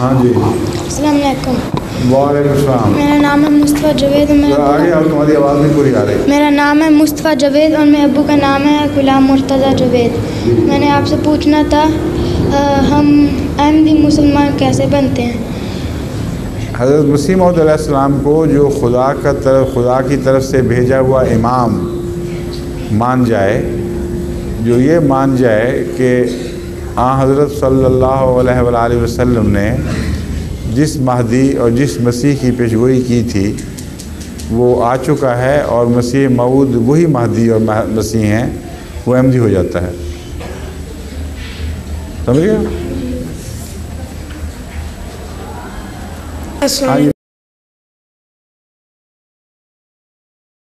हाँ जी। अस्सलाम वालेकुम। वालेकुम सलाम। मेरा नाम है मुस्तफ़ा जावेद और मेरा आगे आओ, तुम्हारी आवाज़ नहीं पूरी आ रही। मेरा नाम है मुस्तफ़ा जावेद और मेरे अब्बू का नाम है गुलाम मुर्तज़ा जावेद। मैंने आपसे पूछना था हम अहमदी मुसलमान कैसे बनते हैं? हज़रत मसीह मौऊद अलैहिस्सलाम को जो खुदा की तरफ से भेजा हुआ इमाम मान जाए, जो ये मान जाए कि हज़रत सल्लल्लाहु अलैहि वसल्लम ने जिस महदी और जिस मसीह की पेशगोई की थी वो आ चुका है और मसीह मऊद वही महदी और मसीह हैं, वो अहमदी हो जाता है। समझ गया?